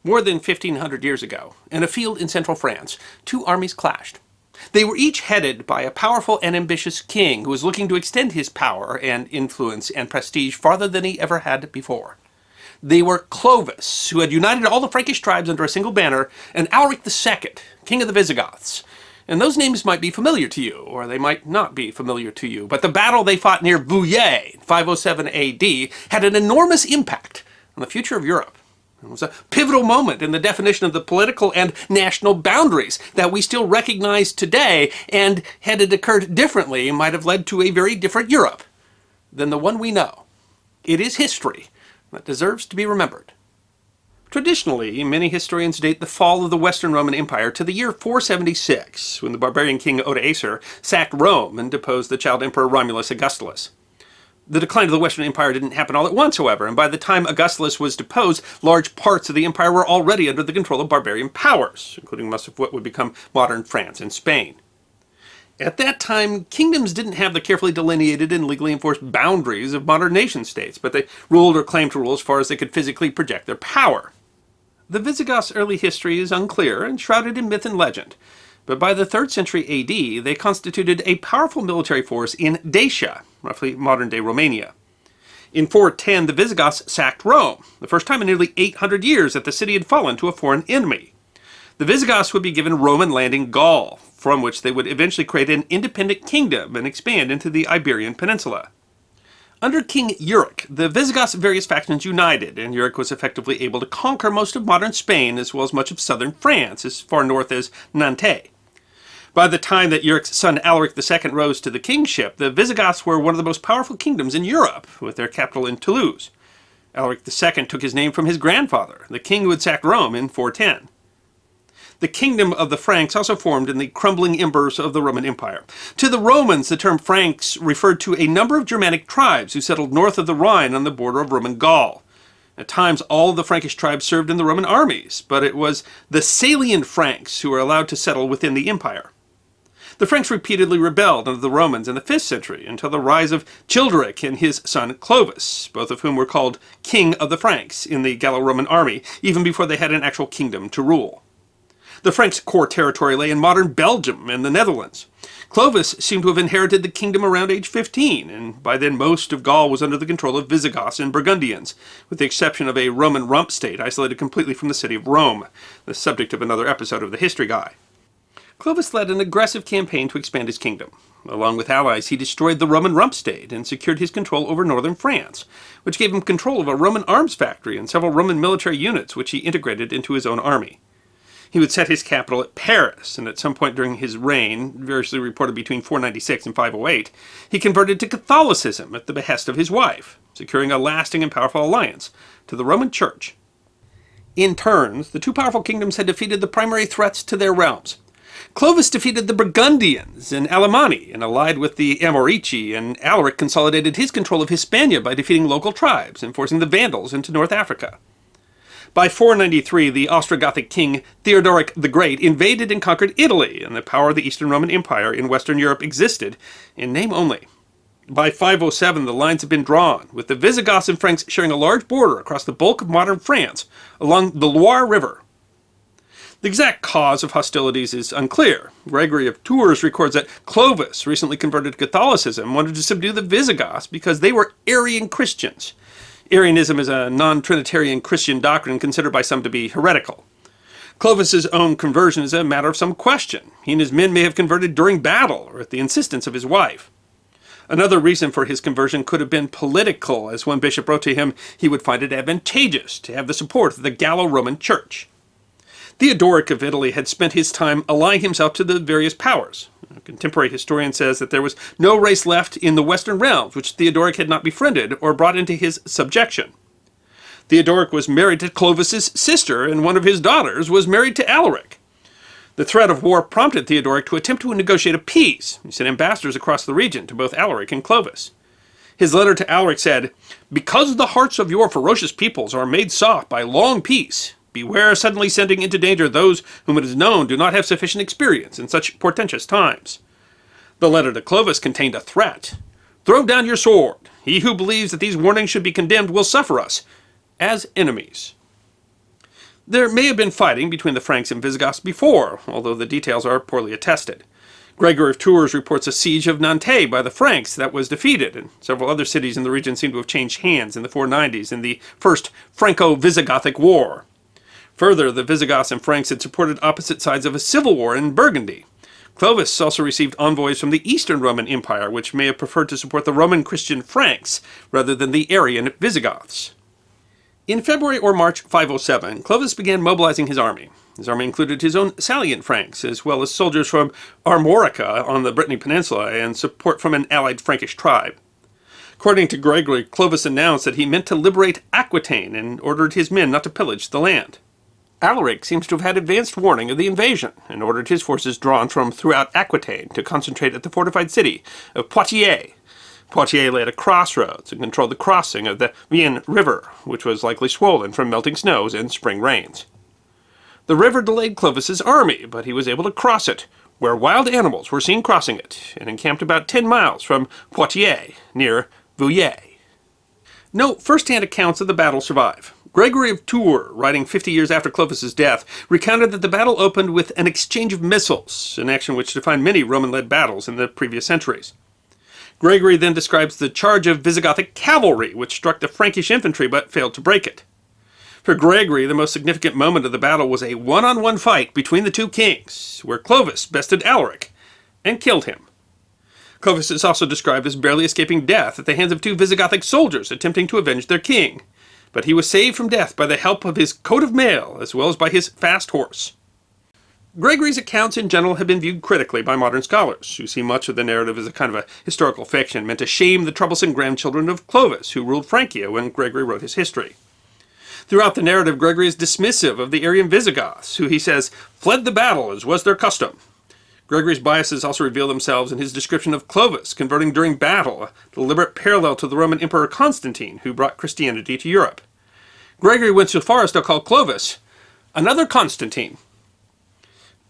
More than 1,500 years ago, in a field in central France, two armies clashed. They were each headed by a powerful and ambitious king who was looking to extend his power and influence and prestige farther than he ever had before. They were Clovis, who had united all the Frankish tribes under a single banner, and Alaric II, king of the Visigoths. And those names might be familiar to you, or they might not be familiar to you, but the battle they fought near Vouillé in 507 AD had an enormous impact on the future of Europe. It was a pivotal moment in the definition of the political and national boundaries that we still recognize today, and had it occurred differently, might have led to a very different Europe than the one we know. It is history that deserves to be remembered. Traditionally, many historians date the fall of the Western Roman Empire to the year 476, when the barbarian king Odoacer sacked Rome and deposed the child emperor Romulus Augustulus. The decline of the Western Empire didn't happen all at once, however, and by the time Augustulus was deposed, large parts of the empire were already under the control of barbarian powers, including most of what would become modern France and Spain. At that time, kingdoms didn't have the carefully delineated and legally enforced boundaries of modern nation-states, but they ruled or claimed to rule as far as they could physically project their power. The Visigoths' early history is unclear and shrouded in myth and legend, but by the 3rd century AD, they constituted a powerful military force in Dacia, roughly modern-day Romania. In 410, the Visigoths sacked Rome, the first time in nearly 800 years that the city had fallen to a foreign enemy. The Visigoths would be given Roman land in Gaul, from which they would eventually create an independent kingdom and expand into the Iberian Peninsula. Under King Euric, the Visigoths' various factions united, and Euric was effectively able to conquer most of modern Spain as well as much of southern France, as far north as Nantes. By the time that Euric's son Alaric II rose to the kingship, the Visigoths were one of the most powerful kingdoms in Europe, with their capital in Toulouse. Alaric II took his name from his grandfather, the king who had sacked Rome in 410. The kingdom of the Franks also formed in the crumbling embers of the Roman Empire. To the Romans, the term Franks referred to a number of Germanic tribes who settled north of the Rhine on the border of Roman Gaul. At times, all of the Frankish tribes served in the Roman armies, but it was the Salian Franks who were allowed to settle within the empire. The Franks repeatedly rebelled under the Romans in the 5th century until the rise of Childeric and his son Clovis, both of whom were called King of the Franks in the Gallo-Roman army, even before they had an actual kingdom to rule. The Franks' core territory lay in modern Belgium and the Netherlands. Clovis seemed to have inherited the kingdom around age 15, and by then most of Gaul was under the control of Visigoths and Burgundians, with the exception of a Roman rump state isolated completely from the city of Rome, the subject of another episode of the History Guy. Clovis led an aggressive campaign to expand his kingdom. Along with allies, he destroyed the Roman rump state and secured his control over northern France, which gave him control of a Roman arms factory and several Roman military units which he integrated into his own army. He would set his capital at Paris, and at some point during his reign, variously reported between 496 and 508, he converted to Catholicism at the behest of his wife, securing a lasting and powerful alliance to the Roman Church. In turns, the two powerful kingdoms had defeated the primary threats to their realms. Clovis defeated the Burgundians in Alemanni and allied with the Amorici, and Alaric consolidated his control of Hispania by defeating local tribes and forcing the Vandals into North Africa. By 493, the Ostrogothic king Theodoric the Great invaded and conquered Italy, and the power of the Eastern Roman Empire in Western Europe existed in name only. By 507, the lines had been drawn, with the Visigoths and Franks sharing a large border across the bulk of modern France along the Loire River. The exact cause of hostilities is unclear. Gregory of Tours records that Clovis, recently converted to Catholicism, wanted to subdue the Visigoths because they were Arian Christians. Arianism is a non-Trinitarian Christian doctrine considered by some to be heretical. Clovis's own conversion is a matter of some question. He and his men may have converted during battle or at the insistence of his wife. Another reason for his conversion could have been political, as one bishop wrote to him he would find it advantageous to have the support of the Gallo-Roman Church. Theodoric of Italy had spent his time allying himself to the various powers. A contemporary historian says that there was no race left in the Western realms which Theodoric had not befriended or brought into his subjection. Theodoric was married to Clovis's sister, and one of his daughters was married to Alaric. The threat of war prompted Theodoric to attempt to negotiate a peace. He sent ambassadors across the region to both Alaric and Clovis. His letter to Alaric said, "Because the hearts of your ferocious peoples are made soft by long peace, beware suddenly sending into danger those whom it is known do not have sufficient experience in such portentous times." The letter to Clovis contained a threat. "Throw down your sword. He who believes that these warnings should be condemned will suffer us as enemies." There may have been fighting between the Franks and Visigoths before, although the details are poorly attested. Gregory of Tours reports a siege of Nantes by the Franks that was defeated, and several other cities in the region seem to have changed hands in the 490s in the First Franco-Visigothic War. Further, the Visigoths and Franks had supported opposite sides of a civil war in Burgundy. Clovis also received envoys from the Eastern Roman Empire, which may have preferred to support the Roman Christian Franks rather than the Arian Visigoths. In February or March 507, Clovis began mobilizing his army. His army included his own Salian Franks, as well as soldiers from Armorica on the Brittany Peninsula and support from an allied Frankish tribe. According to Gregory, Clovis announced that he meant to liberate Aquitaine and ordered his men not to pillage the land. Alaric seems to have had advanced warning of the invasion and ordered his forces drawn from throughout Aquitaine to concentrate at the fortified city of Poitiers. Poitiers lay at a crossroads and controlled the crossing of the Vienne River, which was likely swollen from melting snows and spring rains. The river delayed Clovis's army, but he was able to cross it, where wild animals were seen crossing it, and encamped about 10 miles from Poitiers, near Vouillé. No first-hand accounts of the battle survive. Gregory of Tours, writing 50 years after Clovis's death, recounted that the battle opened with an exchange of missiles, an action which defined many Roman-led battles in the previous centuries. Gregory then describes the charge of Visigothic cavalry, which struck the Frankish infantry but failed to break it. For Gregory, the most significant moment of the battle was a one-on-one fight between the two kings, where Clovis bested Alaric and killed him. Clovis is also described as barely escaping death at the hands of two Visigothic soldiers attempting to avenge their king, but he was saved from death by the help of his coat of mail as well as by his fast horse. Gregory's accounts in general have been viewed critically by modern scholars, who see much of the narrative as a kind of a historical fiction meant to shame the troublesome grandchildren of Clovis, who ruled Francia when Gregory wrote his history. Throughout the narrative, Gregory is dismissive of the Arian Visigoths, who, he says, fled the battle as was their custom. Gregory's biases also reveal themselves in his description of Clovis converting during battle, a deliberate parallel to the Roman Emperor Constantine, who brought Christianity to Europe. Gregory went so far as to call Clovis another Constantine.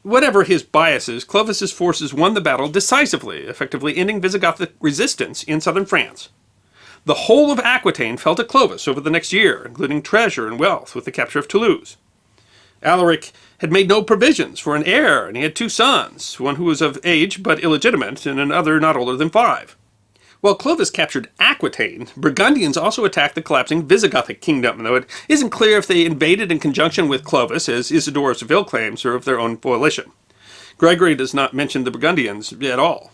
Whatever his biases, Clovis's forces won the battle decisively, effectively ending Visigothic resistance in southern France. The whole of Aquitaine fell to Clovis over the next year, including treasure and wealth with the capture of Toulouse. Alaric had made no provisions for an heir, and he had two sons, one who was of age but illegitimate, and another not older than 5. While Clovis captured Aquitaine, Burgundians also attacked the collapsing Visigothic kingdom, though it isn't clear if they invaded in conjunction with Clovis, as Isidore of Seville claims, or of their own volition. Gregory does not mention the Burgundians at all.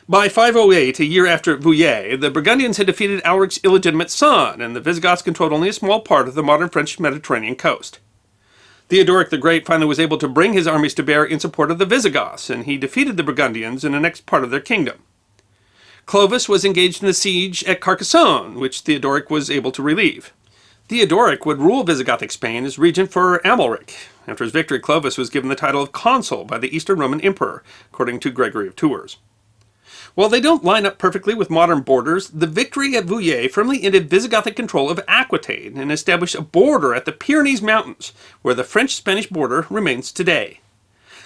By 508, a year after Vouillé, the Burgundians had defeated Alaric's illegitimate son, and the Visigoths controlled only a small part of the modern French Mediterranean coast. Theodoric the Great finally was able to bring his armies to bear in support of the Visigoths, and he defeated the Burgundians in the next part of their kingdom. Clovis was engaged in the siege at Carcassonne, which Theodoric was able to relieve. Theodoric would rule Visigothic Spain as regent for Amalric. After his victory, Clovis was given the title of consul by the Eastern Roman Emperor, according to Gregory of Tours. While they don't line up perfectly with modern borders, the victory at Vouillé firmly ended Visigothic control of Aquitaine and established a border at the Pyrenees Mountains, where the French-Spanish border remains today.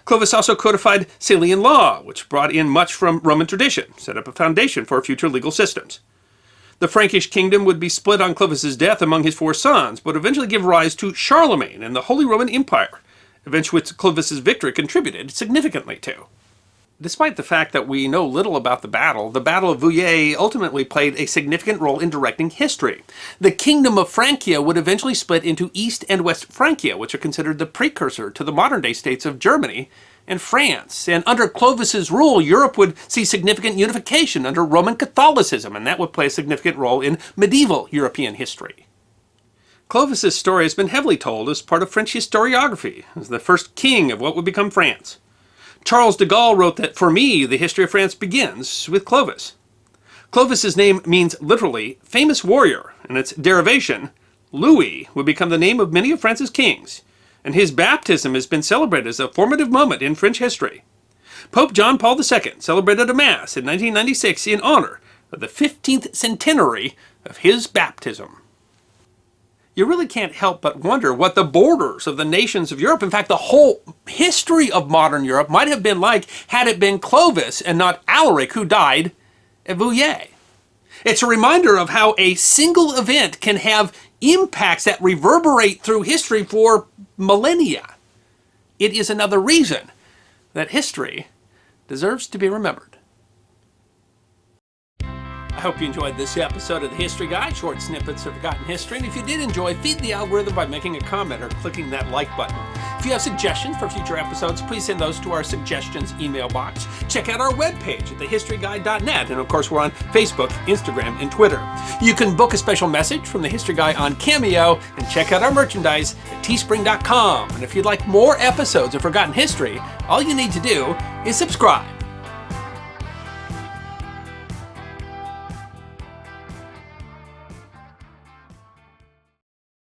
Clovis also codified Salian law, which brought in much from Roman tradition, set up a foundation for future legal systems. The Frankish kingdom would be split on Clovis's death among his 4 sons, but eventually give rise to Charlemagne and the Holy Roman Empire, events which Clovis's victory contributed significantly to. Despite the fact that we know little about the Battle of Vouillé ultimately played a significant role in directing history. The Kingdom of Francia would eventually split into East and West Francia, which are considered the precursor to the modern-day states of Germany and France. And under Clovis's rule, Europe would see significant unification under Roman Catholicism, and that would play a significant role in medieval European history. Clovis's story has been heavily told as part of French historiography, as the first king of what would become France. Charles de Gaulle wrote that, for me, the history of France begins with Clovis. Clovis's name means literally famous warrior, and its derivation, Louis, would become the name of many of France's kings, and his baptism has been celebrated as a formative moment in French history. Pope John Paul II celebrated a Mass in 1996 in honor of the 15th centenary of his baptism. You really can't help but wonder what the borders of the nations of Europe, in fact, the whole history of modern Europe, might have been like had it been Clovis and not Alaric who died at Vouillé. It's a reminder of how a single event can have impacts that reverberate through history for millennia. It is another reason that history deserves to be remembered. I hope you enjoyed this episode of The History Guy, short snippets of forgotten history. And if you did enjoy, feed the algorithm by making a comment or clicking that like button. If you have suggestions for future episodes, please send those to our suggestions email box. Check out our webpage at thehistoryguy.net. And of course, we're on Facebook, Instagram, and Twitter. You can book a special message from The History Guy on Cameo and check out our merchandise at teespring.com. And if you'd like more episodes of Forgotten History, all you need to do is subscribe.